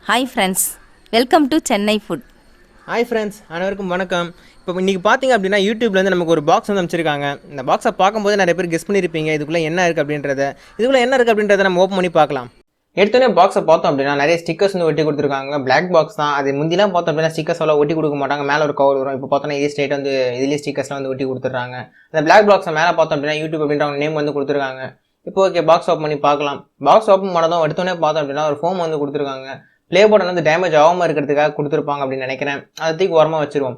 Hi friends, welcome to Chennai Food. Hi friends, அனைவருக்கும் வணக்கம். இப்போ இன்றைக்கி பார்த்தீங்க அப்படின்னா யூடியூப்லேருந்து நமக்கு ஒரு பாக்ஸ் வந்து அமைச்சிருக்காங்க. இந்த பாக்ஸை பார்க்கும்போது நிறைய பேர் கெஸ் பண்ணியிருப்பீங்க இதுக்குள்ளே என்ன இருக்குது அப்படின்றத நம்ம ஓப்பன் பண்ணி பார்க்கலாம். எடுத்தோடனே பாக்ஸை பார்த்தோம் அப்படின்னா நிறைய ஸ்டிக்கர்ஸ் வந்து ஒட்டி கொடுத்துருக்காங்க. பிளாக் பாக்ஸ் தான் அது. முந்திலாம் பார்த்தோம் அப்படின்னா ஸ்டிக்கர்ஸ் எல்லாம் ஒட்டி கொடுக்க மாட்டாங்க, மேலே ஒரு கவர் வரும். இப்போ பார்த்தோன்னா இதே ஸ்டேட் வந்து இதுலேயே ஸ்டிக்கர்ஸ்லாம் வந்து ஒட்டி கொடுத்துட்றாங்க. அந்த பிளாக் பாக்ஸை மேலே பார்த்தோம் அப்படின்னா யூடியூப் அப்படின்ற நேம் வந்து கொடுத்துருக்காங்க. இப்போ ஓகே, பாக்ஸ் ஓப்பன் பண்ணி பார்க்கலாம். பாக்ஸ் ஓப்பன் பண்ணதும் எடுத்தோடனே பார்த்தோம் அப்படின்னா ஒரு ஃபோம் வந்து கொடுத்துருக்காங்க. ப்ளே பட்டன் வந்து டேமேஜ் ஆகாமல் இருக்கிறதுக்காக கொடுத்துருப்பாங்க அப்படின்னு நினைக்கிறேன். அதை தூக்கி ஓரமாக வச்சிருவோம்.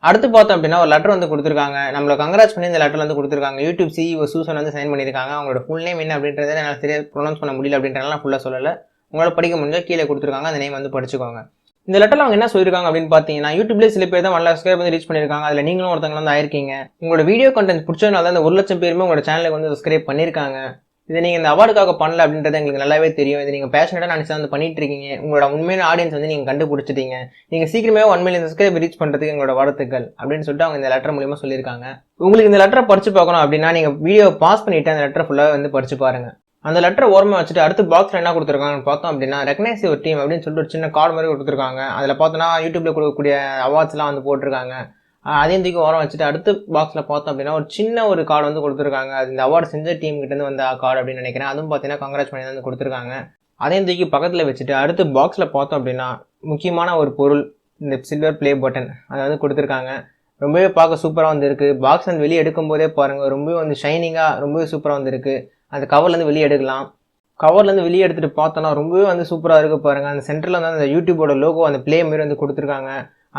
அடுத்து பார்த்தோம் அப்படின்னா ஒரு லெட்டர் வந்து கொடுத்துருக்காங்க. நம்மளை கங்க்ராட்ஸ் பண்ணி இந்த லெட்டர் வந்து கொடுத்துருக்காங்க. யூடியூப் CEO சூசன் வந்து சைன் பண்ணியிருக்காங்க. அவங்களோட ஃபுல் நேம் என்ன அப்படின்றத என்னால் சரியாக ப்ரொனவுன்ஸ் பண்ண முடியல அப்படின்றனால ஃபுல்லாக சொல்லலை. உங்களால் படிக்க முடிஞ்சால் கீழே கொடுத்துருக்காங்க, அந்த நேம் வந்து படிச்சுக்கோங்க. இந்த லெட்டரில் அவங்க என்ன சொல்லியிருக்காங்க அப்படின்னு பார்த்தீங்கன்னா, யூடியூப்லேயே சில பேர் தான் 1 லட்சம் வந்து ரீச் பண்ணியிருக்காங்க. அதில் நீங்களும் ஒருத்தவங்க வந்து ஆயிருக்கீங்க. உங்களோட வீடியோ கண்டென்ட் பிடிச்சதுனால தான் இந்த 1 லட்சம் பேருமே உங்களோட சேனலுக்கு வந்து சப்ஸ்கிரைப் பண்ணியிருக்காங்க. இதை நீங்கள் இந்த அவார்டுக்காக பண்ணல அப்படின்றது எங்களுக்கு நல்லாவே தெரியும். இது நீங்கள் பேஷனட்டாக நினச்சி வந்து பண்ணிட்டு இருக்கீங்க. உங்களோட உண்மையான ஆடியன்ஸ் வந்து நீங்கள் கண்டுபிடிச்சிட்டீங்க. நீங்கள் சீக்கிரமே 1 மில்லியன் சப்ஸ்கிரைப் ரீச் பண்ணுறதுக்கு எங்களோட வாழ்த்துக்கள் அப்படின்னு சொல்லிட்டு அவங்க இந்த லெட்டர் மூலியமாக சொல்லியிருக்காங்க. உங்களுக்கு இந்த லெட்டரை படிச்சு பார்க்கணும் அப்படின்னா நீங்கள் வீடியோ பாஸ் பண்ணிவிட்டு அந்த லெட்டரை ஃபுல்லாக வந்து படிச்சு பாருங்க. அந்த லெட்டரை ஓரமாக வச்சுட்டு அடுத்து பாக்ஸில் என்ன கொடுத்துருக்காங்கன்னு பார்த்தோம் அப்படின்னா, ரெகனைஸ் யுவர் டீம் அப்படின்னு சொல்லிட்டு ஒரு சின்ன கார்டு மாதிரி கொடுத்துருக்காங்க. அதில் பார்த்தோன்னா யூடியூப்ல கொடுக்கக்கூடிய அவார்ட்ஸ்லாம் வந்து போட்டிருக்காங்க. அதையும் தூக்கி ஓரம் வச்சுட்டு அடுத்த பாக்ஸில் பார்த்தோம் அப்படின்னா ஒரு சின்ன ஒரு கார்டு வந்து கொடுத்துருக்காங்க. அது இந்த அவார்டு செஞ்ச டீம் கிட்டேருந்து வந்த கார்டு அப்படின்னு நினைக்கிறேன். அதுவும் பார்த்தீங்கன்னா கங்க்ராட்ஸ் பண்ணி வந்து கொடுத்துருக்காங்க. அதையும் தூக்கி பக்கத்தில் வச்சுட்டு அடுத்து பாக்ஸில் பார்த்தோம் அப்படின்னா முக்கியமான ஒரு பொருள், இந்த சில்வர் ப்ளே பட்டன் அதை வந்து கொடுத்துருக்காங்க. ரொம்பவே பார்க்க சூப்பராக வந்து இருக்குது. பாக்ஸ் வந்து வெளியே எடுக்கும் போதே பாருங்கள், ரொம்பவே வந்து ஷைனிங்காக ரொம்பவே சூப்பராக வந்து இருக்குது. அந்த கவர்லேருந்து வெளியே எடுக்கலாம். கவர்லேருந்து வெளியே எடுத்துகிட்டு பார்த்தோன்னா ரொம்பவே வந்து சூப்பராக இருக்குது பாருங்கள். அந்த சென்டரில் வந்து அந்த யூடியூபோட லோகோ அந்த ப்ளே மாரி வந்து கொடுத்துருக்காங்க.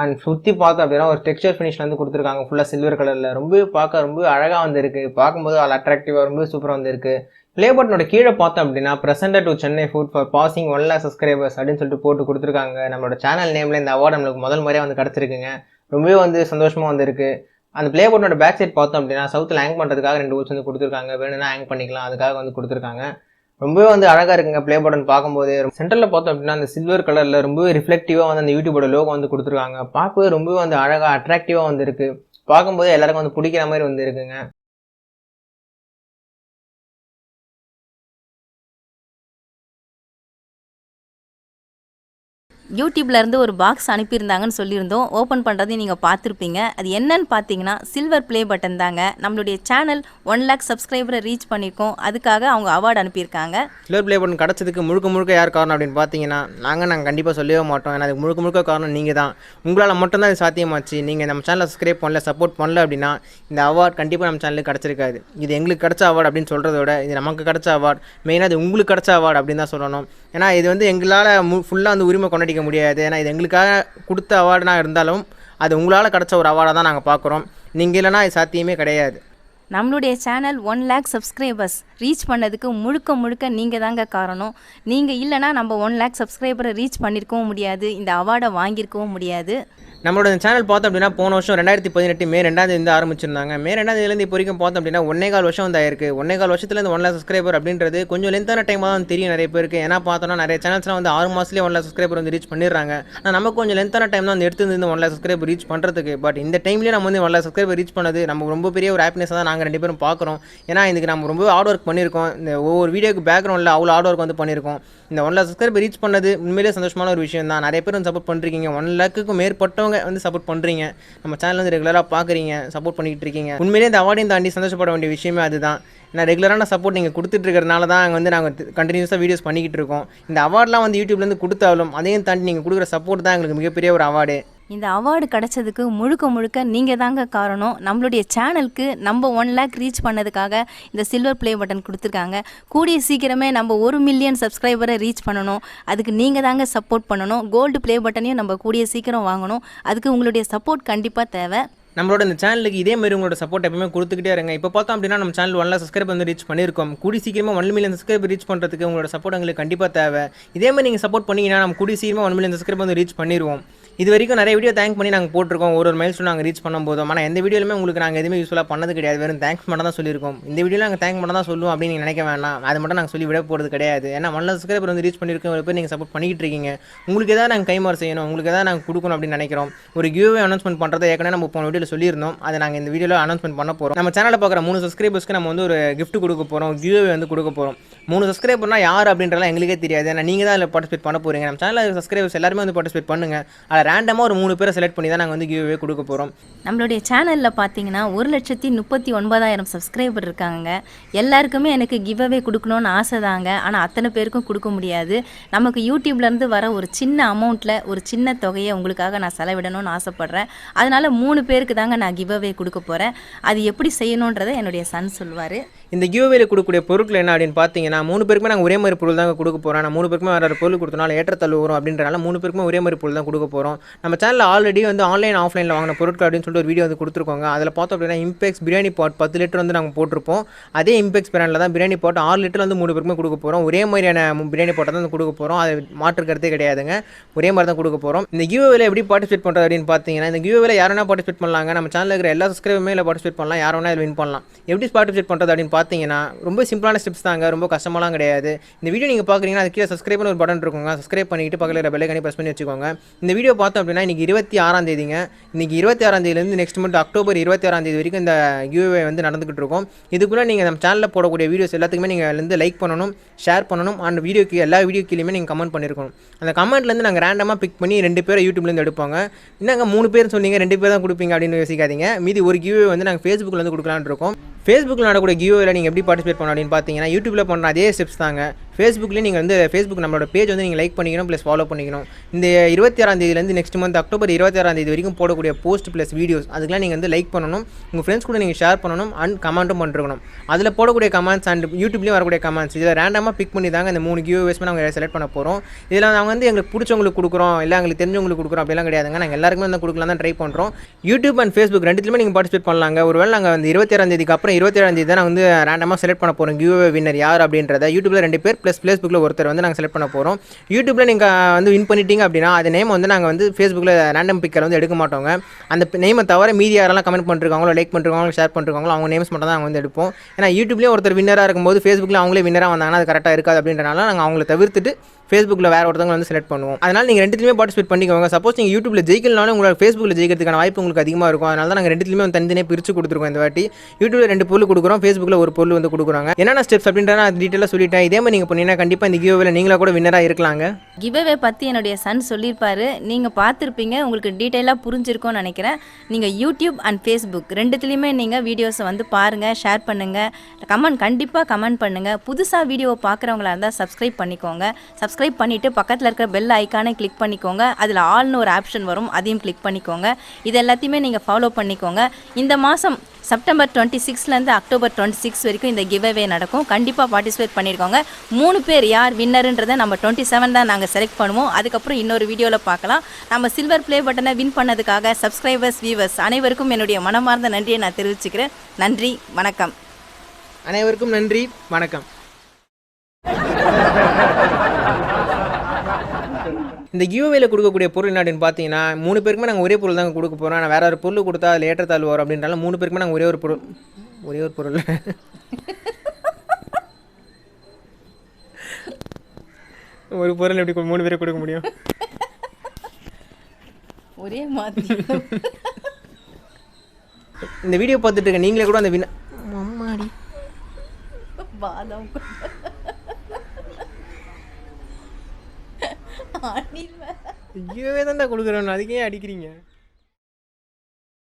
அண்ட் சுற்றி பார்த்தோம் அப்படின்னா ஒரு டெக்ஸ்சர் ஃபினிஷில் வந்து கொடுத்துருக்காங்க, ஃபுல்லாக சில்வர் கலரில். ரொம்பவே பார்க்க ரொம்ப அழகாக வந்து இருக்குது. பார்க்கும்போது அது அட்ராக்டிவாக ரொம்ப சூப்பராக வந்து இருக்குது. ப்ளே பட்டனோட கீழே பார்த்தோம் அப்படின்னா presented to Chennai food for passing 1 lakh subscribers அப்படின்னு சொல்லிட்டு போட்டு கொடுத்துருக்காங்க. நம்மளோட சேனல் நேமில் இந்த அவார்டு நம்மளுக்கு முதல் முறையாக வந்து கிடச்சிருக்குங்க. ரொம்பவே வந்து சந்தோஷமாக வந்து இருக்குது. அந்த ப்ளே பட்டனோட பேக் சைட் பார்த்தோம் அப்படின்னா சவுத்தில் ஹேங் பண்ணுறதுக்காக 2 ஹோல்ஸ் வந்து கொடுத்துருக்காங்க. வேணும்னா ஹேங் பண்ணிக்கலாம், அதுக்காக வந்து கொடுத்துருக்காங்க. ரொம்பவே வந்து அழகாக இருக்குங்க ப்ளே பட்டன் பார்க்கும்போது. சென்டரில் பார்த்தோம் அப்படின்னா அந்த சில்வர் கலரில் ரொம்பவே ரிஃப்ளெக்டிவாக வந்து அந்த யூடியூபோட லோகோ வந்து கொடுத்துருக்காங்க. பார்க்கவே ரொம்பவே வந்து அழகாக அட்ராக்டிவாக வந்து இருக்குது. பார்க்கும்போது எல்லாருக்கும் வந்து பிடிக்கிற மாதிரி வந்து இருக்குங்க. யூடியூப்ல இருந்து ஒரு பாக்ஸ் அனுப்பியிருந்தாங்கன்னு சொல்லியிருந்தோம். ஓப்பன் பண்ணுறதையும் நீங்கள் பார்த்துருப்பீங்க. அது என்னன்னு பார்த்தீங்கன்னா சில்வர் ப்ளே பட்டன் தாங்க. நம்மளுடைய சேனல் 1 lakh சப்ஸ்கிரைபரை ரீச் பண்ணியிருக்கோம். அதுக்காக அவங்க அவார்டு அனுப்பியிருக்காங்க. சில்வர் ப்ளே பட்டன் கிடச்சதுக்கு முழுக்க யார் காரணம் அப்படின்னு பார்த்தீங்கன்னா நாங்கள் கண்டிப்பாக சொல்லவே மாட்டோம். ஏன்னா அதுக்கு முழுக்க காரணம் நீங்கள் தான். உங்களால் மட்டும்தான் இது சாத்தியமாச்சு. நீங்கள் நம்ம சேனலை சப்ஸ்கிரைப் பண்ணல, சப்போர்ட் பண்ணல அப்படின்னா இந்த அவார்டு கண்டிப்பாக நம்ம சேனலுக்கு கிடச்சிருக்காது. இது எங்களுக்கு கிடச்ச அவார்டு அப்படின்னு சொல்கிறத விட இது நமக்கு கிடச்ச அவார்டு, மெயினாக இது உங்களுக்கு கிடச்ச அவார்டு அப்படின்னு தான் சொல்லணும். ஏன்னா இது வந்து எங்களால் ஃபுல்லாக அந்த உரிமை கொண்டாடிக்க முடியாது. ஏன்னா இது எங்களுக்காக கொடுத்த அவார்டுனா இருந்தாலும் அது உங்களால் கிடச்ச ஒரு அவார்டாக தான் நாங்கள் பார்க்குறோம். நீங்கள் இல்லைனா இது சாத்தியமே கிடையாது. நம்மளுடைய சேனல் 1 lakh சப்ஸ்கிரைபர்ஸ் ரீச் பண்ணதுக்கு முழுக்க நீங்கள் தாங்க காரணம். நீங்கள் இல்லைனா நம்ம 1 lakh சப்ஸ்கிரைபரை ரீச் பண்ணியிருக்கவும் முடியாது, இந்த அவார்டை வாங்கியிருக்கவும் முடியாது. நம்மளோட சேனல் பார்த்தோம் அப்படின்னா போன வருஷம் 2018 மே 2 ஆரம்பிச்சிருந்தாங்க. மே 2 இப்போ வரைக்கும் பார்த்தோம் அப்படின்னா 1.25 வருஷம் வந்து ஆயிருக்கு. 1.25 வருஷத்துல இந்த 1 lakh சப்ஸ்கிரைபர் அப்படின்றது கொஞ்சம் லென்த்தான டைமாக தான் தெரியும் நிறைய பேருக்கு. ஏன்னா பார்த்தோன்னா நிறைய சேனல்ஸ்லாம் வந்து 6 மாதத்துலேயே 1 lakh சப்ஸ்கிரைபர் வந்து ரீச் பண்ணிடுறாங்க. ஆனால் நமக்கு கொஞ்சம் லென்த்தான டைம் தான் வந்து எடுத்து இந்த 1 lakh சப்ஸ்கிரைபர் ரீச் பண்ணுறதுக்கு. பட் இந்த டைம்லேயே நம்ம வந்து 1 lakh சப்ஸ்கிரைபர் ரீச் பண்ணது நம்ம ரொம்ப பெரிய ஒரு ஹாப்பினஸாக தான் நாங்கள் 2 பேரும் பார்க்குறோம். ஏன்னா இதுக்கு நம்ம ரொம்ப ஹார்ட் ஒர்க் பண்ணியிருக்கோம். இந்த ஒவ்வொரு வீடியோக்கு பேக்ரவுண்டில் அவ்வளோ ஹார்ட் ஒர்க் வந்து பண்ணியிருக்கோம். இந்த 1 lakh சப்ஸ்கிரைபர் ரீச் பண்ணது உண்மையிலேயே சந்தோஷமான ஒரு விஷயம் தான். நிறைய பேர் வந்து சப்போர்ட் பண்ணுறீங்க. 1 lakhக்கு மேற்பட்டவங்க வந்து சப்போர்ட் பண்ணுறீங்க. நம்ம சேனல் வந்து ரெகுலராக பார்க்குறீங்க, சப்போர்ட் பண்ணிக்கிட்டு இருக்கீங்க. உண்மையிலேயே இந்த அவார்டையும் தாண்டி சந்தோஷப்பட வேண்டிய விஷயமே அதுதான். நான் ரெகுலரான சப்போர்ட் நீங்கள் கொடுத்துட்டு இருக்கிறதுனால தான் வந்து நாங்கள் கண்டினியூஸாக வீடியோஸ் பண்ணிக்கிட்டு இருக்கோம். இந்த அவார்ட்லாம் வந்து யூடியூப்லேருந்து கொடுத்தாலும் அதையும் தாண்டி நீங்கள் கொடுக்குற சப்போர்ட் தான் எங்களுக்கு மிகப்பெரிய ஒரு அவார்டு. இந்த அவார்டு கிடச்சதுக்கு முழுக்க நீங்கள் தாங்க காரணம். நம்மளுடைய சேனலுக்கு நம்ம 1 lakh ரீச் பண்ணதுக்காக இந்த சில்வர் ப்ளே பட்டன் கொடுத்துருக்காங்க. கூடிய சீக்கிரமே நம்ம 1 மில்லியன் சப்ஸ்கிரைபரை ரீச் பண்ணணும். அதுக்கு நீங்கள் தாங்க சப்போர்ட் பண்ணணும். கோல்டு ப்ளே பட்டனையும் நம்ம கூடிய சீக்கிரம் வாங்கணும். அதுக்கு உங்களுடைய சப்போர்ட் கண்டிப்பாக தேவை. நம்மளோட இந்த சேனலுக்கு இதே மாதிரி உங்களோட சப்போர்ட் எப்பவுமே கொடுத்துக்கிட்டே இருங்க. இப்போ பார்த்தோம் அப்படின்னா நம்ம சேனல் 1 lakh சப்ஸ்கிரைப் வந்து ரீச் பண்ணியிருக்கோம். கூடி சீக்கிரமாக 1 மில்லியன் சப்ஸ்கிரைப் ரீச் பண்ணுறதுக்கு உங்களோட சப்போர்ட் எங்களுக்கு கண்டிப்பாக தேவை. இதே மாதிரி நீங்கள் சப்போர்ட் பண்ணிங்கன்னா நம்ம கூடி சீக்கிரமாக 1 மில்லியன் சப்ஸ்கிரைப் வந்து ரீச் பண்ணிடுவோம். இது வரைக்கும் நிறைய வீடியோ தேங்க் பண்ணி நாங்கள் போட்டிருக்கோம், ஒரு மைல்ஸ்டோன் நாங்கள் ரீச் பண்ணும்போதும். ஆனால் எந்த வீடியோலுமே உங்களுக்கு நாங்கள் எதுவுமே யூஸ்ஃபுல்லாக பண்ணது கிடையாது, வெறும் தேங்க்ஸ் மட்டும் தான் சொல்லியிருக்கோம். இந்த வீடியோவில் நாங்கள் தேங்க் மட்டும் தான் சொல்லுவோம் அப்படின்னு நீங்கள் நினைக்க வேணாம், அது மட்டும் நாங்கள் சொல்லி விட போகிறது கிடையாது. ஏன்னா 1 லட்சம் சப்ஸ்கிரைபர் வந்து ரீச் பண்ணியிருக்கோம், ஒரு பேர் நீங்கள் சப்போர்ட் பண்ணிக்கிட்டு இருக்கீங்க. உங்களுக்கு எதாவது நாங்கள் கைமாறு செய்யணும், உங்களுக்கு எதாவது நாங்கள் கொடுக்கணும் அப்படின்னு நினைக்கிறோம். ஒரு கிவ்வே அனௌன்ஸ்மெண்ட் பண்ணுறதை ஏற்கனவே நம்ம போன வீடியோவில் சொல்லியிருந்தோம், அதை நாங்கள் இந்த வீடியோவில் அனௌன்ஸ்மெண்ட் பண்ண போகிறோம். நம்ம சேனலில் பார்க்குற 3 சப்ஸ்கிரைபர்ஸ்க்கு நம்ம வந்து ஒரு கிஃப்ட் கொடுக்க போகிறோம், கிவ்வே வந்து கொடுக்க போகிறோம். 3 சப்ஸ்கிரைபர்னா யார் அப்படின்றலாம் எங்களுக்கே தெரியாது, ஏன்னா நீங்கள் தான் அதில் பார்ட்டிசிபேட் பண்ண போகிறீங்க. நம்ம சேனலில் சப்ஸ்கிரைபர்ஸ் எல்லாருமே வந்து பார்ட்டிசிபேட் பண்ணுங்கள். அதில் ரேண்டமாக ஒரு 3 பேரை செலக்ட் பண்ணி தான் நாங்கள் வந்து கிவ்வே கொடுக்க போகிறோம். நம்மளுடைய சேனலில் பார்த்தீங்கன்னா 1,39,000 சப்ஸ்கிரைபர் இருக்காங்க. எல்லாருக்குமே எனக்கு கிவ்அவே கொடுக்கணும்னு ஆசை தாங்க, ஆனால் அத்தனை பேருக்கும் கொடுக்க முடியாது. நமக்கு யூடியூப்லேருந்து வர ஒரு சின்ன அமௌண்ட்டில் ஒரு சின்ன தொகையை உங்களுக்காக நான் செலவிடணும்னு ஆசைப்பட்றேன். அதனால் 3 பேருக்கு தாங்க நான் கிவ்அவே கொடுக்க போகிறேன். அது எப்படி செய்யணுன்றதை என்னுடைய சன் சொல்வார். இந்த கிவ்அவேல கொடுக்கக்கூடிய பொருட்கள் என்ன அப்படின்னு பார்த்தீங்கன்னா 3 பேருக்குமே நாங்கள் ஒரே மாதிரி பொருள் தாங்க கொடுக்க போகிறோம். நான் 3 பேருக்குமே வேறு பொருள் கொடுத்தனால ஏற்றத்தாழ்வு வரும் அப்படின்றனால 3 பேருக்குமே ஒரே மாதிரி பொருள் தான் கொடுக்க போகிறோம். நம்ம சேனலில் ஆல்ரெடி வந்து ஆன்லைன் ஆஃப்லைனில் வாங்கின பொருட்கள் அப்படின்னு சொல்லிட்டு ஒரு வீடியோ வந்து கொடுத்துருக்கோங்க. அதில் பார்த்தோம் அப்படின்னா இம்பெக்ஸ் பிரியாணி பாட் 10 லிட்டர் வந்து நாங்கள் போட்டிருப்போம். அதே இம்பெக்ஸ் பிராண்டில் தான் பிரியாணி பாட் 6 லிட்டர் வந்து 3 பேருக்குமே கொடுக்க போகிறோம். ஒரே மாதிரியான பிரியாணி பாட்டை தான் கொடுக்க போகிறோம், அது மாற்றுக்கிறதே கிடையாதுங்க, ஒரே மாதிரி தான் கொடுக்க போகிறோம். இந்த கிவ்அவேல எப்படி பார்ட்டிசிபேட் பண்ணுறது அப்படின்னு பார்த்தீங்கன்னா, இந்த கிவ்அவேல யாரெல்லாம் பார்ட்டிசிபேட் பண்ணலாங்க, நம்ம சேனலில் இருக்கிற எல்லா சப்ஸ்கிரைபருமே இதில் பார்ட்டிசிபேட் பண்ணலாம், யார் வேணா இதில் வின் பண்ணலாம். எப்படி பார்ட்டிசிபேட் பண்ணுறது அப்படின்னு பார்த்தீங்கன்னா ரொம்ப சிம்பிளான ஸ்டெப்ஸ் தாங்க, ரொம்ப கஷ்டமாலாம் கிடையாது. இந்த வீடியோ நீங்கள் பார்க்குறீங்கன்னா அது கீழே சப்ஸ்கிரைப்னு ஒரு பட்டன் இருக்குங்க, சப்ஸ்கிரைப் பண்ணிட்டு பக்கத்தில் இருக்கிற பெல் ஐகானை ப்ரெஸ் பண்ணி வச்சுக்கோங்க. இந்த வீடியோ பார்த்தோம் அப்படின்னா இன்றைக்கி 26ஆம் தேதிங்க. இன்றைக்கி 26ஆம் தேதியிலேருந்து நெக்ஸ்ட் மந்த் அக்டோபர் 26ஆம் தேதி வரைக்கும் இந்த கிவ்அவே வந்து நடந்துகிட்டு இருக்கும். இதுக்குள்ளே நீங்கள் நம்ம சேனலில் போடக்கூடிய வீடியோஸ் எல்லாத்துக்குமே நீங்கள் வந்து லைக் பண்ணணும், ஷேர் பண்ணணும், அண்ட் வீடியோக்கு எல்லா வீடியோ கீழேயுமே நீங்கள் கமெண்ட் பண்ணியிருக்கணும். அந்த கமெண்ட்லேருந்து நாங்கள் ரேண்டமாக பிக் பண்ணி 2 பேரை யூடியூப்லேருந்து எடுப்பாங்க. என்னங்க 3 பேர் சொன்னீங்க, 2 பேர் தான் கொடுப்பீங்க அப்படின்னு யோசிக்காதீங்க. மீதி ஒரு கிவ்அவே வந்து நாங்கள் ஃபேஸ்புக்கில் வந்து கொடுக்கலான்னு இருக்கோம். ஃபேஸ்புக்கில் நடக்கூடிய கிவ்அவேல நீங்கள் எப்படி பார்ட்டிசிபேட் பண்ணணும் அப்படின்னு பார்த்தீங்கன்னா யூடியூப்பில் பண்ணுற அதே ஸ்டெப்ஸ் தாங்க. ஃபேஸ்புக்லேயே நீங்கள் வந்து ஃபேஸ்புக் நம்மளோட பேஜ் வந்து நீங்கள் லைக் பண்ணிக்கணும், ப்ளஸ் ஃபாலோ பண்ணிக்கணும். இந்த 26ஆம் தேதியிலேருந்து நெக்ஸ்ட் மந்த் அக்டோபர் 26ஆம் தேதி வரைக்கும் போடக்கூடிய போஸ்ட் ப்ளஸ் வீடியோஸ் அதுக்கெலாம் நீங்கள் வந்து லைக் பண்ணணும், உங்கள் ஃப்ரெண்ட்ஸ் கூட நீங்கள் ஷேர் பண்ணணும், அண்ட் கமெண்ட்டும் பண்ணிருக்கணும். அதில் போடக்கூடிய கமெண்ட்ஸ் அண்ட் யூடியூப்லேயும் வரக்கூடிய கமெண்ட்ஸ் இதில் ரேண்டமாக பிக் பண்ணி தாங்க இந்த 3 கிவ்அவேஸ்மே நாங்கள் செலக்ட் பண்ண போகிறோம். இதில் நாங்கள் வந்து எங்களுக்கு பிடிச்சவங்களுக்கு கொடுக்குறோம், இல்லை எங்களுக்கு தெரிஞ்சவங்களுக்கு கொடுக்குறோம் அப்படிலாம் கிடையாதுங்க. நாங்கள் எல்லாருக்குமே வந்து கொடுக்கலாம் தான் ட்ரை பண்ணுறோம். யூடியூப் அண்ட் ஃபேஸ்புக் ரெண்டுத்துலையுமே நீங்கள் பார்ட்டிசிபேட் பண்ணலாங்க. ஒருவேளை நாங்கள் வந்து 26ஆம் தேதிக்கு அப்புறம் 27ஆம் தேதி தான் நான் வந்து ரேண்டமாக செலக்ட் பண்ண போகிறோம் கிவ்அவே வின்னர் யார் அப்படின்றத. யூடியூப்பில் 2 பேர் ப்ளஸ் ஃபேஸ்புக்கில் ஒருத்தர் வந்து நாங்கள் செலக்ட் பண்ண போகிறோம். யூடியூப்பில் நீங்கள் வந்து வின் பண்ணிட்டீங்க அப்படின்னா அது நேம் வந்து நாங்கள் வந்து ஃபேஸ்புக்கில் ரேண்டம் பிக்கர் வந்து எடுக்க மாட்டோங்க. அந்த நேமை தவிர மீதி யாரெல்லாம் கமெண்ட் பண்ணிருக்காங்களோ, லைக் பண்ணிருக்காங்களோ, ஷேர் பண்ணிருக்காங்களோ அவங்க நேம்ஸ் மட்டும் தான் நாங்கள் வந்து எடுப்போம். ஏன்னா யூடியூப்லேயும் ஒருத்தர் வின்னராக இருக்கும்போது ஃபேஸ்புக்கில் அவங்களே வின்னராக வந்தாங்கன்னா அது கரெக்டாக இருக்காது அப்படின்றனால நாங்கள் அவங்கள தவிர்த்துட்டு ஃபேஸ்புக்கில் வேறு ஒருத்தவங்க வந்து செலக்ட் பண்ணுவோம். அதனால் நீங்கள் ரெண்டுத்துலையுமே பார்ட்டிசிபேட் பண்ணிக்கோங்க. சப்போஸ் நீங்கள் யூடியூப்பில் ஜெயிக்கலனாலும் உங்களோட ஃபேஸ்புக்கில் ஜெயிக்கிறதுக்கான வாய்ப்பு உங்களுக்கு அதிகமாக இருக்கும். அதனால தான் நாங்கள் ரெண்டுத்துலையுமே வந்து தனித்தனியாக பிரித்து கொடுத்துருக்கோம். இந்த வாட்டி யூடியூப்பில் 2 பொருள் கொடுக்குறோம், ஃபேஸ்புக்கில் ஒரு பொருள் வந்து கொடுக்குறாங்க. என்னென்ன ஸ்டெப்ஸ் அப்படின்றத நான் டீட்டெயிலாக சொல்லிட்டேன். இதே மாதிரி நீங்கள் பண்ணீங்கன்னா கண்டிப்பாக இந்த கிவ்அவேல நீங்களா கூட வின்னராக இருக்கலாங்க. கிவ்அவே பற்றி என்னுடைய சன் சொல்லியிருப்பாரு, நீங்கள் பார்த்துருப்பீங்க, உங்களுக்கு டீட்டெயிலாக புரிஞ்சிருக்கும்னு நினைக்கிறேன். நீங்கள் யூடியூப் அண்ட் ஃபேஸ்புக் ரெண்டுத்துலேயுமே நீங்கள் வீடியோஸை வந்து பாருங்கள், ஷேர் பண்ணுங்கள், கண்டிப்பாக கமெண்ட் பண்ணுங்கள். புதுசாக வீடியோவை பார்க்குறவங்களா இருந்தால் சப்ஸ்கிரைப் பண்ணிக்கோங்க. சப்ஸ்கிரைப் பண்ணிவிட்டு பக்கத்தில் இருக்கிற பெல் ஐக்கானை கிளிக் பண்ணிக்கோங்க. அதில் ஆல்னு ஒரு ஆப்ஷன் வரும், அதையும் கிளிக் பண்ணிக்கோங்க. இது எல்லாத்தையுமே நீங்கள் ஃபாலோ பண்ணிக்கோங்க. இந்த மாதம் செப்டம்பர் 26லேருந்து அக்டோபர் 26 வரைக்கும் இந்த கிவ்அவே நடக்கும். கண்டிப்பாக பார்ட்டிசிபேட் பண்ணியிருக்கோங்க. 3 பேர் யார் வின்னருன்றதை நம்ம 27 தான் நாங்கள் செலக்ட் பண்ணுவோம். அதுக்கப்புறம் இன்னொரு வீடியோவில் பார்க்கலாம். நம்ம சில்வர் ப்ளே பட்டனை வின் பண்ணதுக்காக சப்ஸ்கிரைபர்ஸ், வியூவர்ஸ் அனைவருக்கும் என்னுடைய மனமார்ந்த நன்றியை நான் தெரிவிச்சுக்கிறேன். நன்றி, வணக்கம். அனைவருக்கும் நன்றி, வணக்கம். இந்த கிவ்அவேல கொடுக்கக்கூடிய பொருள் என்ன அப்படின்னு பார்த்தீங்கன்னா 3 பேருக்குமே நாங்கள் ஒரே பொருள் தாங்க கொடுக்க போகிறோம். ஆனால் வேறு ஒரு பொருள் கொடுத்தா அதில் ஏற்றத்தாழ்வு வரும் அப்படின்றாலும் 3 பேருக்குமே நாங்கள் ஒரே ஒரு பொருள் ஒரு பொருள் எப்படி 3 பேருக்கு கொடுக்க முடியும்? ஒரே மாதிரி. இந்த வீடியோ பார்த்துட்டு இருக்க நீங்களே கூட அந்த அம்மாடி பாதம் கிவ்அவே தான் கொடுக்குறோம், அதுக்கே அடிக்கிறீங்க.